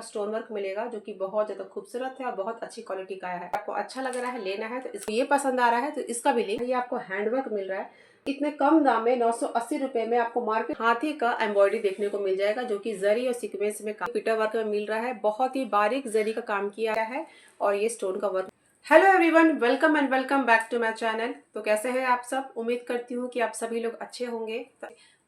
Stone work मिलेगा जो कि बहुत ज्यादा खूबसूरत है और बहुत अच्छी क्वालिटी का है। आपको अच्छा लग रहा है, लेना है तो इसको, ये पसंद आ रहा है तो इसका भी लिंक। ये आपको हैंडवर्क मिल रहा है इतने कम दाम में 980 रुपए में। आपको मार्केट हाथी का एम्ब्रॉयडरी देखने को मिल जाएगा जो कि जरी और सीक्वेंस में पीटर वर्क में मिल रहा है। बहुत ही बारीक जरी का काम किया है और ये स्टोन का work. Hello everyone, welcome and welcome back to my channel. तो कैसे हैं आप सब? उम्मीद करती हूँ कि आप सभी लोग अच्छे होंगे।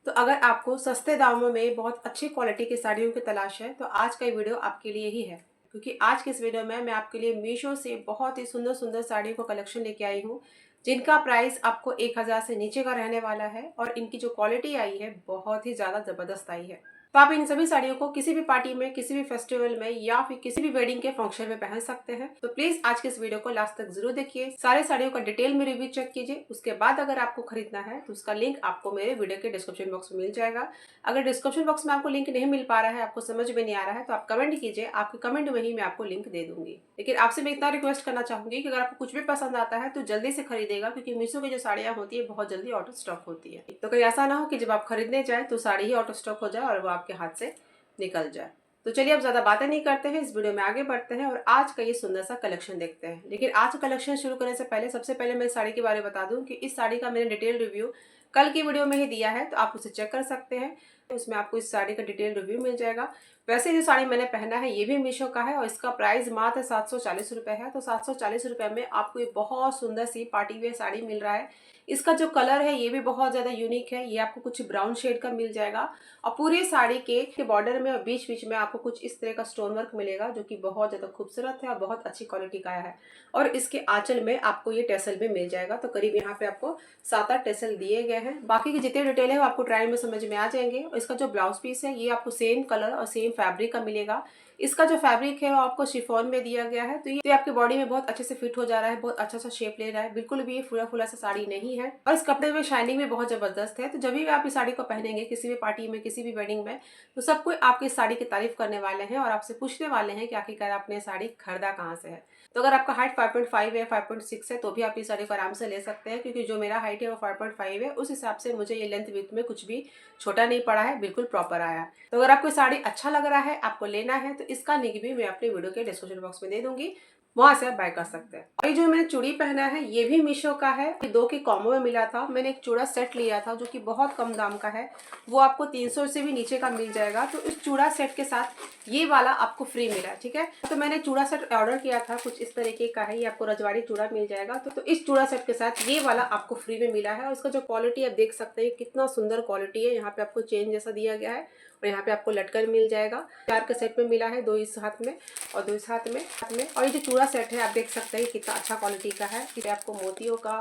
तो अगर आपको सस्ते दामों में बहुत अच्छी क्वालिटी की साड़ियों की तलाश है तो आज का ये वीडियो आपके लिए ही है, क्योंकि आज के इस वीडियो में मैं आपके लिए मीशो से बहुत ही सुंदर सुंदर साड़ियों का कलेक्शन लेके आई हूँ, जिनका प्राइस आपको 1000 से नीचे का रहने वाला है और इनकी जो क्वालिटी आई है बहुत ही ज़्यादा ज़बरदस्त आई है। तो आप इन सभी साड़ियों को किसी भी पार्टी में, किसी भी फेस्टिवल में या फिर किसी भी वेडिंग के फंक्शन में पहन सकते हैं। तो प्लीज आज के इस वीडियो को लास्ट तक जरूर देखिए, सारे साड़ियों का डिटेल में रिव्यू चेक कीजिए। उसके बाद अगर आपको खरीदना है तो उसका लिंक आपको मेरे वीडियो के डिस्क्रिप्शन बॉक्स में मिल जाएगा। अगर डिस्क्रिप्शन बॉक्स में आपको लिंक नहीं मिल पा रहा है, आपको समझ में नहीं आ रहा है, तो आप कमेंट कीजिए, आपके कमेंट में ही मैं आपको लिंक दे दूंगी। लेकिन आपसे मैं इतना रिक्वेस्ट करना चाहूंगी कि अगर आपको कुछ भी पसंद आता है तो जल्दी से खरीदेगा, क्योंकि मीशो की जो साड़ियां होती है बहुत जल्दी आउट ऑफ स्टॉक होती है। तो कहीं ऐसा ना हो कि जब आप खरीदने जाए तो साड़ी ही आउट ऑफ स्टॉक हो जाए और वो आपके हाथ से निकल जाए। तो चलिए अब ज्यादा बातें नहीं करते हैं, इस वीडियो में आगे बढ़ते हैं और आज का ये सुंदर सा कलेक्शन देखते हैं। लेकिन आज का कलेक्शन शुरू करने से पहले सबसे पहले मैं इस साड़ी के बारे में बता दूं कि इस साड़ी का मैंने डिटेल रिव्यू कल की वीडियो में ही दिया है, तो आप उसे चेक कर सकते हैं। उसमें आपको इस साड़ी का डिटेल रिव्यू मिल जाएगा। वैसे जो साड़ी मैंने पहना है ये भी मीशो का है और इसका प्राइस मात्र 740 रुपए है। तो 740 रुपए में आपको ये बहुत सुंदर सी पार्टी वेयर साड़ी मिल रहा है। इसका जो कलर है ये भी बहुत ज्यादा यूनिक है। ये आपको कुछ ब्राउन शेड का मिल जाएगा और पूरी साड़ी के बॉर्डर में और बीच बीच में आपको कुछ इस तरह का स्टोन वर्क मिलेगा जो कि बहुत ज्यादा खूबसूरत है और बहुत अच्छी क्वालिटी का है। और इसके आंचल में आपको ये टेसल भी मिल जाएगा। तो करीब यहाँ पे आपको 7-8 टेसल दिए गए हैं। बाकी की जितने डिटेल है वो आपको ट्रायल में समझ में आ जाएंगे। और इसका जो ब्लाउज पीस है ये आपको सेम कलर और सेम फैब्रिक का मिलेगा। इसका जो फैब्रिक है वो आपको शिफॉन में दिया गया है, तो ये आपके बॉडी में बहुत अच्छे से फिट हो जा रहा है, बहुत अच्छा सा शेप ले रहा है। बिल्कुल भी ये फूला फूला सा साड़ी नहीं है और इस कपड़े में शाइनिंग भी बहुत जबरदस्त है। तो जब भी आप इस साड़ी को पहनेंगे किसी भी पार्टी में, किसी भी वेडिंग में, तो सब कोई आपकी इस साड़ी की तारीफ करने वाले हैं और आपसे पूछने वाले हैं कि आखिरकार आपने साड़ी खरीदा कहाँ से है। तो अगर आपका हाइट 5.5 है, 5.6 है, तो भी आप इस साड़ी को आराम से ले सकते हैं, क्योंकि जो मेरा हाइट है वो 5.5 है। उस हिसाब से मुझे ये लेंथ विड्थ में कुछ भी छोटा नहीं पड़ा है, बिल्कुल प्रॉपर आया। तो अगर आपको साड़ी अच्छा लग रहा है, आपको लेना है, तो इसका लिंक भी मैं अपने वीडियो के डिस्क्रिप्शन बॉक्स में दे दूंगी, वहां से आप बाय कर सकते हैं। और ये जो मैंने चूड़ी पहना है ये भी मीशो का है। ये 2 के कॉम्बो में मिला था। मैंने एक चूड़ा सेट लिया था जो कि बहुत कम दाम का है, वो आपको 300 से भी नीचे का मिल जाएगा। तो इस चूड़ा सेट के साथ ये वाला आपको फ्री मिला, ठीक है। तो मैंने चूड़ा सेट ऑर्डर किया था, कुछ इस तरीके का है। ये आपको रजवाड़ी चूड़ा मिल जाएगा। तो इस चूड़ा सेट के साथ ये वाला आपको फ्री में मिला है। और इसका जो क्वालिटी आप देख सकते हैं कितना सुंदर क्वालिटी है। यहाँ पे आपको चेन जैसा दिया गया है और यहाँ पे आपको लटकन मिल जाएगा। 4 के सेट में मिला है, 2 इस हाथ में और 2 इस हाथ में। और ये जो चूड़ा सेट है आप देख सकते हैं कितना अच्छा क्वालिटी का है। इसे आपको मोतियों का,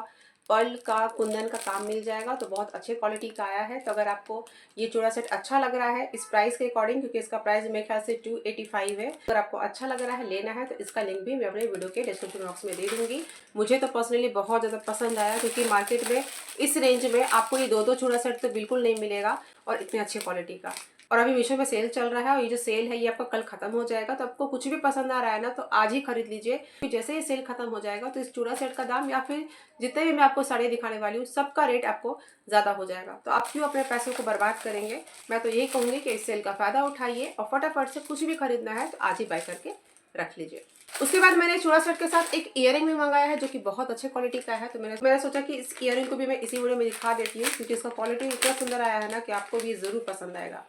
पर्ल का, कुंदन का काम मिल जाएगा। तो बहुत अच्छे क्वालिटी का आया है। तो अगर आपको ये चूड़ा सेट अच्छा लग रहा है इस प्राइस के अकॉर्डिंग, क्योंकि इसका प्राइस मेरे ख्याल से 285 है, अगर आपको अच्छा लग रहा है, लेना है, तो इसका लिंक भी मैं अपने वीडियो के डिस्क्रिप्शन बॉक्स में दे दूंगी। मुझे तो पर्सनली बहुत ज़्यादा पसंद आया, क्योंकि मार्केट में इस रेंज में आपको ये 2-2 चूड़ा सेट तो बिल्कुल नहीं मिलेगा और इतने अच्छे क्वालिटी का। और अभी मीशो में सेल चल रहा है और ये जो सेल है ये आपका कल खत्म हो जाएगा। तो आपको कुछ भी पसंद आ रहा है ना तो आज ही खरीद लीजिए। जैसे ही सेल खत्म हो जाएगा तो इस चूड़ा सेट का दाम या फिर जितने भी मैं आपको साड़ी दिखाने वाली हूँ सबका रेट आपको ज्यादा हो जाएगा। तो आप क्यों अपने पैसों को बर्बाद करेंगे? मैं तो यही कहूंगी कि इस सेल का फायदा उठाइए और फटाफट से कुछ भी खरीदना है तो आज ही बाय करके रख लीजिए। उसके बाद मैंने चूड़ा सेट के साथ एक इयरिंग भी मंगाया है जो कि बहुत अच्छे क्वालिटी का है। तो मैंने सोचा कि इस इयरिंग को भी मैं इसी वीडियो में दिखा देती हूँ, क्योंकि इसका क्वालिटी इतना सुंदर आया है ना कि आपको भी जरूर पसंद आएगा।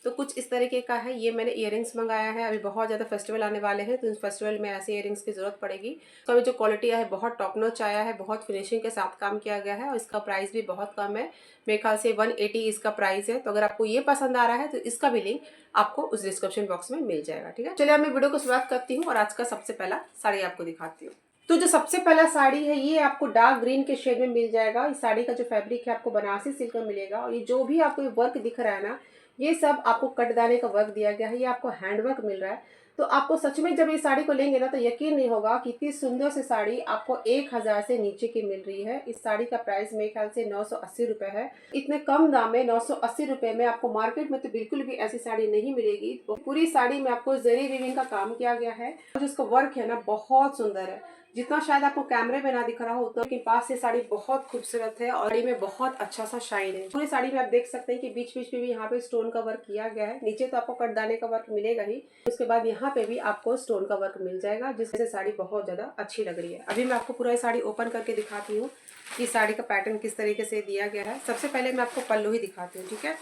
तो कुछ इस तरीके का है। ये मैंने इयरिंग्स मंगाया है। अभी बहुत ज़्यादा फेस्टिवल आने वाले हैं तो इस फेस्टिवल में ऐसे इयरिंग्स की जरूरत पड़ेगी। तो अभी जो क्वालिटी है बहुत टॉप नॉच आया है, बहुत फिनिशिंग के साथ काम किया गया है और इसका प्राइस भी बहुत कम है। मेरे ख्याल से 180 इसका प्राइस है। तो अगर आपको ये पसंद आ रहा है तो इसका भी लिंक आपको उस डिस्क्रिप्शन बॉक्स में मिल जाएगा, ठीक है। चलिए अब मैं वीडियो को शुरुआत करती हूँ और आज का सबसे पहला साड़ी आपको दिखाती हूँ। तो जो सबसे पहला साड़ी है ये आपको डार्क ग्रीन के शेड में मिल जाएगा। इस साड़ी का जो फैब्रिक है आपको बनारसी सिल्क में मिलेगा और ये जो भी आपको ये वर्क दिख रहा है ना, ये सब आपको कटदाने का वर्क दिया गया है। ये आपको हैंडवर्क मिल रहा है। तो आपको सच में जब ये साड़ी को लेंगे ना तो यकीन नहीं होगा कि इतनी सुंदर सी साड़ी आपको 1000 से नीचे की मिल रही है। इस साड़ी का प्राइस मेरे ख्याल से 980 रुपए है। इतने कम दाम में 980 रुपए में आपको मार्केट में तो बिल्कुल भी ऐसी साड़ी नहीं मिलेगी। पूरी साड़ी में आपको जरी वीविंग का काम किया गया है और जिसका वर्क है ना बहुत सुंदर है। जितना शायद आपको कैमरे में ना दिख रहा हो उतना, लेकिन पास से साड़ी बहुत खूबसूरत है और साड़ी में बहुत अच्छा सा शाइन है। पूरी साड़ी में आप देख सकते हैं कि बीच बीच में भी यहाँ पे स्टोन का वर्क किया गया है। नीचे तो आपको कटदाने का वर्क मिलेगा ही, उसके बाद यहाँ पे भी आपको स्टोन का वर्क मिल जाएगा, जिससे साड़ी बहुत ज्यादा अच्छी लग रही है। अभी मैं आपको पूरा साड़ी ओपन करके दिखाती हूँ कि साड़ी का पैटर्न किस तरीके से दिया गया है। सबसे पहले मैं आपको पल्लू ही दिखाती हूँ, ठीक है।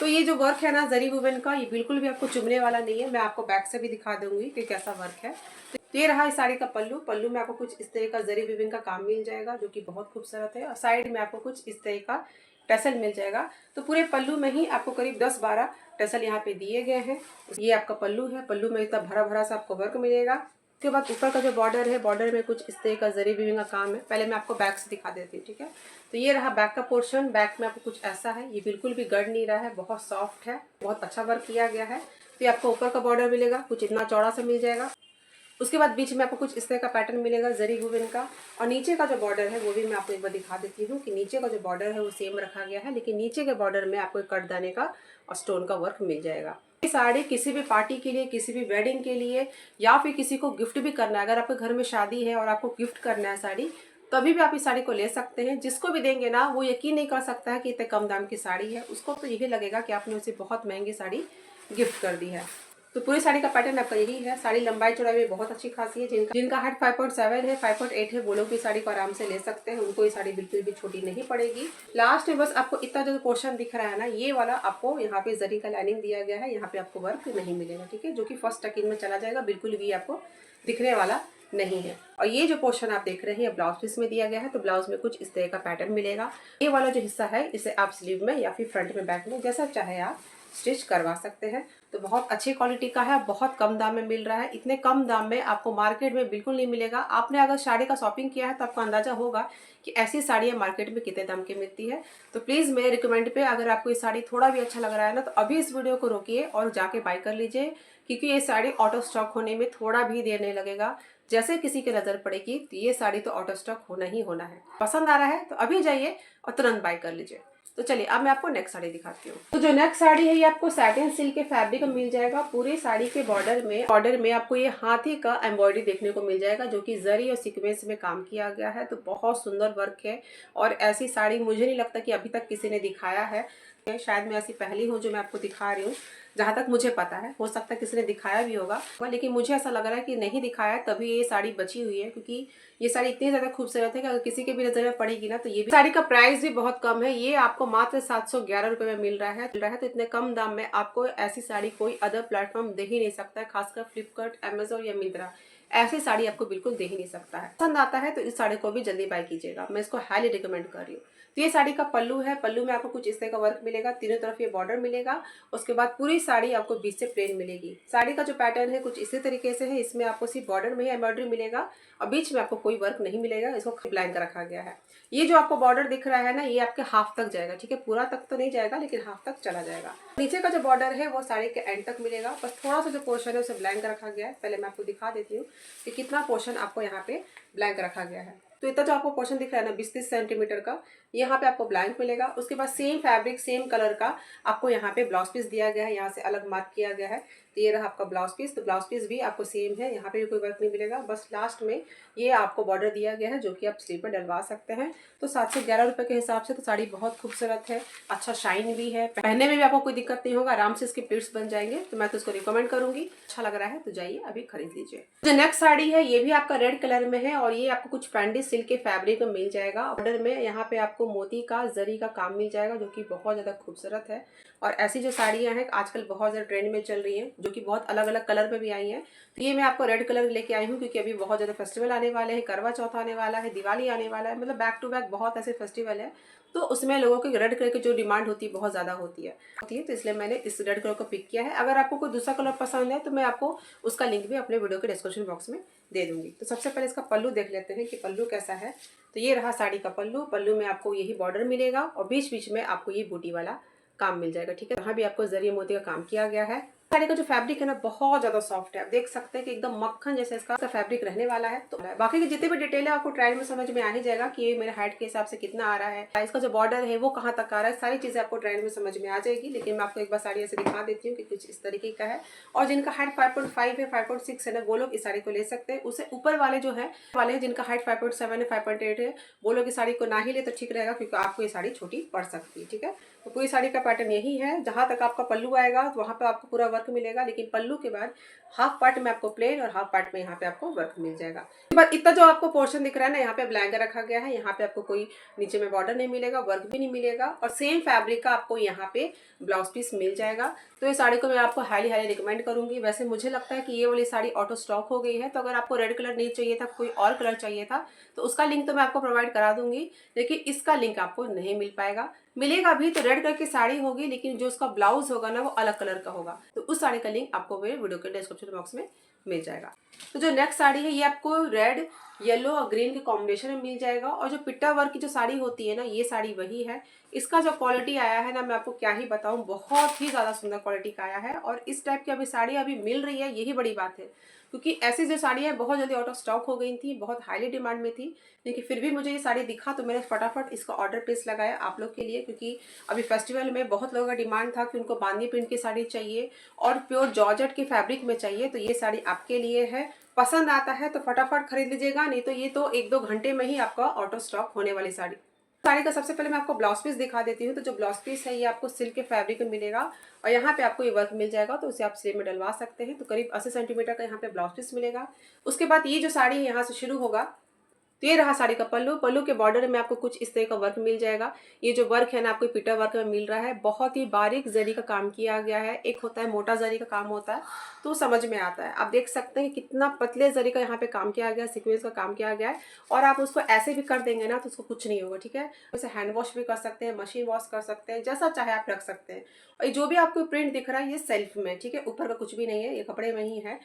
तो ये जो वर्क है ना जरी वुवन का, ये बिल्कुल भी आपको चुभने वाला नहीं है। मैं आपको बैक से भी दिखा दूंगी कि कैसा वर्क है। तो ये रहा इस साड़ी का पल्लू। पल्लू में आपको कुछ इस तरह का जरी विविंग का काम मिल जाएगा जो कि बहुत खूबसूरत है, और साइड में आपको कुछ इस तरह का टसल मिल जाएगा। तो पूरे पल्लू में ही आपको करीब 10-12 टसल यहाँ पे दिए गए हैं। ये आपका पल्लू है। पल्लू में इतना भरा भरा सा आपको वर्क मिलेगा। उसके बाद ऊपर का जो बॉर्डर है, बॉर्डर में कुछ इस तरह का जरी विविंग का काम है। पहले मैं आपको बैक से दिखा देती हूँ, ठीक है। तो ये रहा बैक का पोर्शन। बैक में आपको कुछ ऐसा है, ये बिल्कुल भी गड़ नहीं रहा है, बहुत सॉफ्ट है, बहुत अच्छा वर्क किया गया है। तो ये आपको ऊपर का बॉर्डर मिलेगा, कुछ इतना चौड़ा सा मिल जाएगा। उसके बाद बीच में आपको कुछ इस तरह का पैटर्न मिलेगा जरी वुवन का। और नीचे का जो बॉर्डर है वो भी मैं आपको एक बार दिखा देती हूँ कि नीचे का जो बॉर्डर है वो सेम रखा गया है, लेकिन नीचे के बॉर्डर में आपको एक कटदाने का और स्टोन का वर्क मिल जाएगा। ये साड़ी किसी भी पार्टी के लिए, किसी भी वेडिंग के लिए, या फिर किसी को गिफ्ट भी करना है, अगर आपके घर में शादी है और आपको गिफ्ट करना है साड़ी, तभी भी आप इस साड़ी को ले सकते हैं। जिसको भी देंगे ना वो यकीन नहीं कर सकता है कि इतने कम दाम की साड़ी है, उसको तो यही लगेगा कि आपने उसे बहुत महंगी साड़ी गिफ्ट कर दी है। तो पूरी साड़ी का पैटर्न आपका यही है। साड़ी लंबाई चौड़ाई में बहुत अच्छी खासी है। जिनका हाइट 5.7 है, 5.8 है, वो लोग भी साड़ी को आराम से ले सकते हैं। उनको ये साड़ी बिल्कुल भी छोटी नहीं पड़ेगी। लास्ट में बस आपको इतना जो पोर्शन दिख रहा है ना, ये वाला आपको यहाँ पे जरी का लाइनिंग दिया गया है, यहाँ पे आपको वर्क नहीं मिलेगा, ठीक है, जो कि फर्स्ट टकिन में चला जाएगा, बिल्कुल भी आपको दिखने वाला नहीं है। और ये जो पोर्शन आप देख रहे हैं ब्लाउज पीस में दिया गया है, तो ब्लाउज में कुछ इस तरह का पैटर्न मिलेगा। ये वाला जो हिस्सा है इसे आप स्लीव में या फिर फ्रंट में, बैक में, जैसा चाहे आप स्टिच करवा सकते हैं। तो बहुत अच्छी क्वालिटी का है, बहुत कम दाम में मिल रहा है। इतने कम दाम में आपको मार्केट में बिल्कुल नहीं मिलेगा। आपने अगर साड़ी का शॉपिंग किया है तो आपको अंदाजा होगा कि ऐसी साड़ियाँ मार्केट में कितने दाम की मिलती है। तो प्लीज़ मेरे रिकमेंड पे अगर आपको ये साड़ी थोड़ा भी अच्छा लग रहा है ना, तो अभी इस वीडियो को रोकिए और जाके बाय कर लीजिए, क्योंकि ये साड़ी आउट ऑफ स्टॉक होने में थोड़ा भी देर नहीं लगेगा। जैसे किसी की नज़र पड़ेगी तो ये साड़ी तो आउट ऑफ स्टॉक होना ही होना है। पसंद आ रहा है तो अभी जाइए और तुरंत बाय कर लीजिए। तो चलिए अब मैं आपको नेक्स्ट साड़ी दिखाती हूँ। तो जो नेक्स्ट साड़ी है ये आपको सैटिन सिल्क के फैब्रिक में मिल जाएगा। पूरे साड़ी के बॉर्डर में आपको ये हाथी का एम्ब्रॉयडरी देखने को मिल जाएगा, जो कि जरी और सीक्वेंस में काम किया गया है। तो बहुत सुंदर वर्क है, और ऐसी साड़ी मुझे नहीं लगता कि अभी तक किसी ने दिखाया है। शायद मैं ऐसी पहली हूँ जो मैं आपको दिखा रही हूँ, जहाँ तक मुझे पता है। हो सकता है किसी ने दिखाया भी होगा, लेकिन मुझे ऐसा लग रहा है कि नहीं दिखाया है, तभी ये साड़ी बची हुई है। क्योंकि ये साड़ी इतनी ज़्यादा खूबसूरत है कि अगर किसी के भी नज़र में पड़ेगी ना, तो ये भी साड़ी का प्राइस भी बहुत कम है। ये आपको मात्र 711 रुपये में मिल रहा है। तो इतने कम दाम में आपको ऐसी साड़ी कोई अदर प्लेटफॉर्म दे ही नहीं सकता है, खासकर फ्लिपकार्ट, अमेजोन या मिंत्रा। ऐसी साड़ी आपको बिल्कुल दे ही नहीं सकता है। पसंद आता है तो इस साड़ी को भी जल्दी बाय कीजिएगा, मैं इसको हाईली रिकमेंड कर रही हूँ। तो ये साड़ी का पल्लू है। पल्लू में आपको कुछ इस तरह का वर्क मिलेगा, तीनों तरफ ये बॉर्डर मिलेगा। उसके बाद पूरी साड़ी आपको बीच से प्लेन मिलेगी। साड़ी का जो पैटर्न है कुछ इसी तरीके से है। इसमें आपको सिर्फ बॉर्डर में ही एम्ब्रॉयडरी मिलेगा और बीच में आपको कोई वर्क नहीं मिलेगा। इसको ब्लैंक रखा गया है। ये जो आपको बॉर्डर दिख रहा है ना, ये आपके हाफ तक जाएगा, ठीक है, पूरा तक तो नहीं जाएगा लेकिन हाफ तक चला जाएगा। नीचे का जो बॉर्डर है वो साड़ी के एंड तक मिलेगा, बस थोड़ा सा जो पोर्शन है उसे ब्लैंक रखा गया है। पहले मैं आपको दिखा देती हूँ कि कितना पोर्शन आपको यहाँ पे ब्लैंक रखा गया है। तो इतना जो आपको पोर्शन दिख रहा है ना 20-30 सेंटीमीटर का, यहाँ पे आपको ब्लैंक मिलेगा। उसके बाद सेम फैब्रिक, सेम कलर का आपको यहाँ पे ब्लाउज पीस दिया गया है, यहाँ से अलग मार्क किया गया है। तो ये रहा आपका ब्लाउज पीस। तो ब्लाउज पीस भी आपको सेम है, यहाँ पे भी कोई वर्क नहीं मिलेगा, बस लास्ट में ये आपको बॉर्डर दिया गया है जो कि आप स्लीव पर डलवा सकते हैं। तो 711 रुपये के हिसाब से तो साड़ी बहुत खूबसूरत है, अच्छा शाइन भी है, पहनने में भी आपको कोई दिक्कत नहीं होगा, आराम से इसके प्लीट्स बन जाएंगे। तो मैं तो इसको रिकमेंड करूंगी। अच्छा लग रहा है तो जाइए अभी खरीद लीजिए। जो नेक्स्ट साड़ी है ये भी आपका रेड कलर में है, और ये आपको कुछ पैंडी सिल्क के फैब्रिक में मिल जाएगा। ऑर्डर में यहाँ पे आपको मोती का, जरी का काम मिल जाएगा, जो कि बहुत ज्यादा खूबसूरत है। और ऐसी जो साड़ियाँ हैं आजकल बहुत ज़्यादा ट्रेंड में चल रही हैं, जो कि बहुत अलग अलग कलर में भी आई हैं। तो ये मैं आपको रेड कलर लेके आई हूँ, क्योंकि अभी बहुत ज़्यादा फेस्टिवल आने वाले हैं, करवा चौथ आने वाला है, दिवाली आने वाला है, मतलब बैक टू बैक बहुत ऐसे फेस्टिवल है। तो उसमें लोगों की रेड कलर की जो डिमांड होती है बहुत ज़्यादा होती है। तो इसलिए मैंने इस रेड कलर को पिक किया है। अगर आपको कोई दूसरा कलर पसंद है तो मैं आपको उसका लिंक भी अपने वीडियो के डिस्क्रिप्शन बॉक्स में दे दूंगी। तो सबसे पहले इसका पल्लू देख लेते हैं कि पल्लू कैसा है। तो ये रहा साड़ी का पल्लू। पल्लू में आपको यही बॉर्डर मिलेगा और बीच बीच में आपको ये बूटी वाला काम मिल जाएगा, ठीक है। यहाँ भी आपको जरी मोती का काम किया गया है। साड़ी का जो फैब्रिक है ना बहुत ज्यादा सॉफ्ट है, आप देख सकते हैं कि एकदम मक्खन जैसे इसका फैब्रिक रहने वाला है। तो बाकी के जितने भी डिटेल है आपको ट्रायल में समझ में आ ही जाएगा कि ये मेरे हाइट के हिसाब से कितना आ रहा है, इसका जो बॉर्डर है वो कहाँ तक आ रहा है, सारी चीजें आपको ट्रायल में समझ में आ जाएगी। लेकिन मैं आपको एक बार साड़ी ऐसे दिखा देती हूँ कि कुछ इस तरीके का है। और जिनका हाइट 5.5 है 5.6 है ना वो लोग इस साड़ी को ले सकते हैं। उससे ऊपर वाले जो है वाले हैं जिनका हाइट 5.7 है 5.8 है वो लोग इस साड़ी को ना ही ले तो ठीक रहेगा, क्योंकि आपको ये साड़ी छोटी पड़ सकती है। ठीक है, तो पूरी साड़ी का पैटर्न यही है। जहां तक आपका पल्लू आएगा तो वहां पे आपको पूरा वर्क मिलेगा, लेकिन पल्लू के बाद हाफ पार्ट में आपको प्लेन और हाफ पार्ट में यहाँ पे आपको वर्क मिल जाएगा। बस इतना जो आपको पोर्शन दिख रहा है ना, यहाँ पे ब्लैंक रखा गया है, यहाँ पे आपको कोई नीचे में बॉर्डर नहीं मिलेगा, वर्क भी नहीं मिलेगा, और सेम फैब्रिक का आपको यहाँ पे ब्लाउज पीस मिल जाएगा। तो ये साड़ी को मैं आपको हाईली रिकमेंड करूंगी। वैसे मुझे लगता है कि ये वाली साड़ी ऑटो स्टॉक हो गई है, तो अगर आपको रेड कलर नहीं चाहिए था, कोई और कलर चाहिए था, तो उसका लिंक तो मैं आपको प्रोवाइड करा दूंगी, लेकिन इसका लिंक आपको नहीं मिल पाएगा। मिलेगा भी तो रेड कलर की साड़ी होगी, लेकिन जो उसका ब्लाउज होगा ना वो अलग कलर का होगा। तो उस साड़ी का लिंक आपको मेरे वीडियो के डिस्क्रिप्शन बॉक्स में मिल जाएगा। तो जो नेक्स्ट साड़ी है ये आपको रेड येलो और ग्रीन के कॉम्बिनेशन में मिल जाएगा। और जो पिट्टा वर्क की जो साड़ी होती है ना, ये साड़ी वही है। इसका जो क्वालिटी आया है ना, मैं आपको क्या ही बताऊं, बहुत ही ज्यादा सुंदर क्वालिटी का आया है। और इस टाइप की अभी साड़ी अभी मिल रही है, यही बड़ी बात है, क्योंकि ऐसी जो साड़ियाँ बहुत जल्दी आउट ऑफ स्टॉक हो गई थी, बहुत हाईली डिमांड में थी। लेकिन फिर भी मुझे ये साड़ी दिखा तो मैंने फटाफट इसका ऑर्डर प्लेस लगाया आप लोग के लिए, क्योंकि अभी फेस्टिवल में बहुत लोगों का डिमांड था कि उनको बांदी प्रिंट की साड़ी चाहिए और प्योर जॉर्जेट के फैब्रिक में चाहिए। तो ये साड़ी आपके लिए है। पसंद आता है तो फटाफट खरीद लीजिएगा, नहीं तो ये तो 1-2 घंटे में ही आपका ऑटो स्टॉक होने वाली साड़ी का सबसे पहले मैं आपको ब्लाउज पीस दिखा देती हूँ। तो जो ब्लाउज पीस है ये आपको सिल्क के फैब्रिक में मिलेगा और यहाँ पे आपको ये वर्क मिल जाएगा, तो उसे आप स्लीव में डलवा सकते हैं। तो करीब 80 सेंटीमीटर का यहाँ पे ब्लाउज पीस मिलेगा। उसके बाद ये जो साड़ी यहाँ से शुरू होगा, तो ये रहा साड़ी का पल्लू। पल्लू के बॉर्डर में आपको कुछ इस तरह का वर्क मिल जाएगा। ये जो वर्क है ना आपको पीटा वर्क में मिल रहा है, बहुत ही बारीक जरी का काम किया गया है। एक होता है मोटा जरी का काम होता है, तो समझ में आता है। आप देख सकते हैं कितना पतले जरी का यहाँ पे काम किया गया है, सीक्वेंस का काम किया गया है। और आप उसको ऐसे भी कर देंगे ना तो उसको कुछ नहीं होगा। ठीक है, उसे हैंड वॉश भी कर सकते हैं, मशीन वॉश कर सकते हैं, जैसा चाहे आप रख सकते हैं। और जो भी आपको प्रिंट दिख रहा है ये सेल्फ में, ठीक है, ऊपर का कुछ भी नहीं है, ये कपड़े में ही है।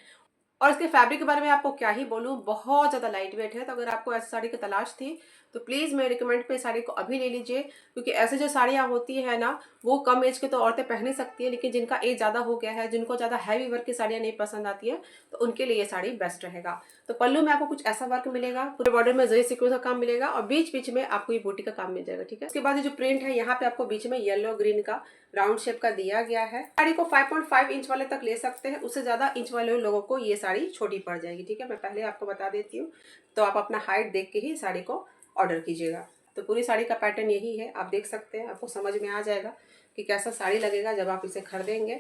और इसके फैब्रिक के बारे में आपको क्या ही बोलूँ, बहुत ज़्यादा लाइट वेट है। तो अगर आपको ऐसी साड़ी की तलाश थी तो प्लीज़ मैं रिकमेंड पे साड़ी को अभी ले लीजिए, क्योंकि ऐसे जो साड़ियाँ होती है ना वो कम एज के तो औरतें पहन ही सकती है, लेकिन जिनका एज ज़्यादा हो गया है, जिनको ज़्यादा हैवी वर्क की साड़ियाँ नहीं पसंद आती है, तो उनके लिए ये साड़ी बेस्ट रहेगा। तो पल्लू में आपको कुछ ऐसा वर्क मिलेगा, पूरे बॉर्डर में जरी सीक्वेंस का काम मिलेगा और बीच बीच में आपको ये बूटी का काम मिल जाएगा। ठीक है, उसके बाद ये जो प्रिंट है यहाँ पे आपको बीच में येलो ग्रीन का राउंड शेप का दिया गया है। साड़ी को 5.5 इंच वाले तक ले सकते हैं, उससे ज्यादा इंच वाले लोगों को ये साड़ी छोटी पड़ जाएगी। ठीक है, मैं पहले आपको बता देती हूँ, तो आप अपना हाइट देख के ही साड़ी को ऑर्डर कीजिएगा। तो पूरी साड़ी का पैटर्न यही है, आप देख सकते हैं, आपको समझ में आ जाएगा कि कैसा साड़ी लगेगा जब आप इसे खरीदेंगे।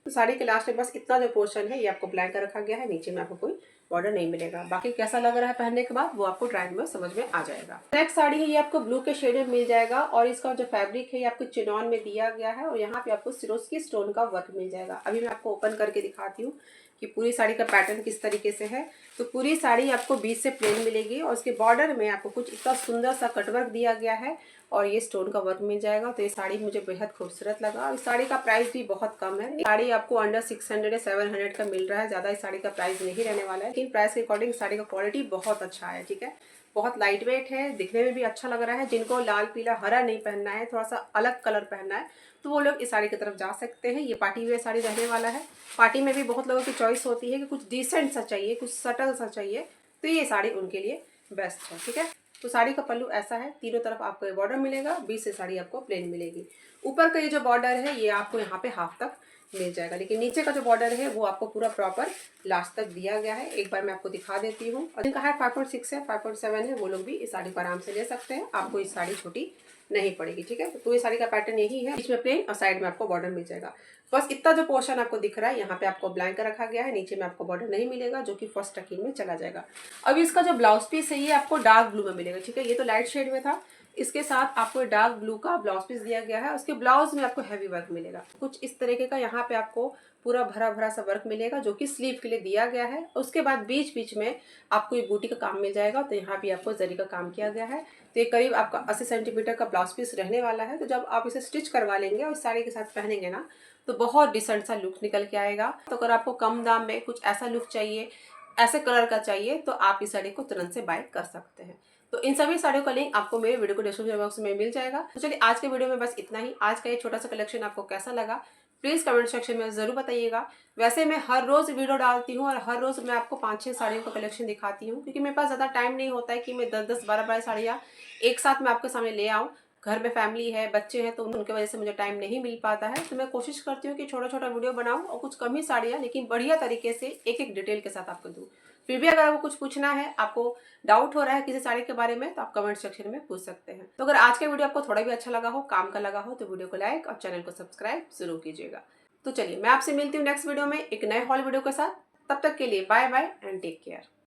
तो साड़ी के लास्ट में बस इतना जो पोर्शन है ये आपको ब्लैंक का रखा गया है, नीचे में आपको कोई बॉर्डर नहीं मिलेगा। बाकी कैसा लग रहा है पहनने के बाद वो आपको ट्रायल में समझ में आ जाएगा। नेक्स्ट साड़ी है ये आपको ब्लू के शेड में मिल जाएगा और इसका जो फैब्रिक है ये आपको चिनॉन में दिया गया है और यहाँ पे आपको सिरोस्की स्टोन का वर्क मिल जाएगा। अभी मैं आपको ओपन करके दिखाती हूँ कि पूरी साड़ी का पैटर्न किस तरीके से है। तो पूरी साड़ी आपको बीच से प्लेन मिलेगी और उसके बॉर्डर में आपको कुछ इतना सुंदर सा कटवर्क दिया गया है और ये स्टोन का वर्क मिल जाएगा। तो ये साड़ी मुझे बेहद खूबसूरत लगा। इस साड़ी का प्राइस भी बहुत कम है, साड़ी आपको अंडर 600 या 700 का मिल रहा है, ज्यादा इस साड़ी का प्राइस नहीं रहने वाला है, लेकिन प्राइस के अकॉर्डिंग साड़ी का क्वालिटी बहुत अच्छा है। ठीक है, बहुत लाइट वेट है, दिखने में भी अच्छा लग रहा है। जिनको लाल पीला हरा नहीं पहनना है, थोड़ा सा अलग कलर पहनना है, तो वो लोग इस साड़ी की तरफ जा सकते हैं। ये पार्टी वेयर साड़ी रहने वाला है। पार्टी में भी बहुत लोगों की चॉइस होती है कि कुछ डिसेंट सा चाहिए, कुछ सटल सा चाहिए, तो ये साड़ी उनके लिए बेस्ट है। ठीक है, तो साड़ी का पल्लू ऐसा है, तीनों तरफ आपको ये बॉर्डर मिलेगा, बीच से साड़ी आपको प्लेन मिलेगी। ऊपर का ये जो बॉर्डर है ये आपको यहाँ पे हाफ तक मिल जाएगा, लेकिन नीचे का जो बॉर्डर है वो आपको पूरा प्रॉपर लास्ट तक दिया गया है। एक बार मैं आपको दिखा देती हूँ। और जिनका है 5.6 है 5.7 है वो लोग भी इस साड़ी को आराम से ले सकते हैं, आपको इस साड़ी छोटी नहीं पड़ेगी। ठीक है, तो पूरी साड़ी का पैटर्न यही है, बीच में प्लेन और साइड में आपको बॉर्डर मिल जाएगा। बस इतना जो पोर्शन आपको दिख रहा है यहाँ पे आपको ब्लैंक रखा गया है, नीचे में आपको बॉर्डर नहीं मिलेगा जो कि फर्स्ट टकिंग में चला जाएगा। अब इसका जो ब्लाउज पीस है ये आपको डार्क ब्लू में मिलेगा। ठीक है, ये तो लाइट शेड में था, इसके साथ आपको डार्क ब्लू का ब्लाउज पीस दिया गया है। उसके ब्लाउज में आपको हैवी वर्क मिलेगा, कुछ इस तरीके का यहाँ पे आपको पूरा भरा भरा सा वर्क मिलेगा जो कि स्लीव के लिए दिया गया है। उसके बाद बीच बीच में आपको ये बूटी का काम मिल जाएगा, तो यहाँ भी आपको जरी का काम किया गया है। तो ये करीब आपका 80 सेंटीमीटर का ब्लाउज पीस रहने वाला है। तो जब आप इसे स्टिच करवा लेंगे और इस साड़ी के साथ पहनेंगे ना तो बहुत डिसेंट सा लुक निकल के आएगा। तो अगर आपको कम दाम में कुछ ऐसा लुक चाहिए, ऐसे कलर का चाहिए, तो आप इस साड़ी को तुरंत से बाय कर सकते हैं। तो इन सभी साड़ियों का लिंक आपको मेरे वीडियो को डिस्क्रिप्शन बॉक्स में मिल जाएगा। तो चलिए आज के वीडियो में बस इतना ही। आज का ये छोटा सा कलेक्शन आपको कैसा लगा प्लीज़ कमेंट सेक्शन में ज़रूर बताइएगा। वैसे मैं हर रोज़ वीडियो डालती हूँ और हर रोज़ मैं आपको 5-6 साड़ियों का कलेक्शन दिखाती हूँ, क्योंकि मेरे पास ज़्यादा टाइम नहीं होता है कि मैं 10-10, 12-12 साड़ियाँ एक साथ मैं आपके सामने ले आऊँ। घर में फैमिली है, बच्चे हैं, तो उनकी वजह से मुझे टाइम नहीं मिल पाता है। तो मैं कोशिश करती हूँ कि छोटा-छोटा वीडियो बनाऊँ और कुछ कम ही साड़ियाँ लेकिन बढ़िया तरीके से एक-एक डिटेल के साथ आपको दूँ। फिर भी अगर आपको कुछ पूछना है, आपको डाउट हो रहा है किसी साड़ी के बारे में, तो आप कमेंट सेक्शन में पूछ सकते हैं। तो अगर आज का वीडियो आपको थोड़ा भी अच्छा लगा हो, काम का लगा हो, तो वीडियो को लाइक और चैनल को सब्सक्राइब ज़रूर कीजिएगा। तो चलिए मैं आपसे मिलती हूँ नेक्स्ट वीडियो में एक नए हॉल वीडियो के साथ। तब तक के लिए bye bye and take care.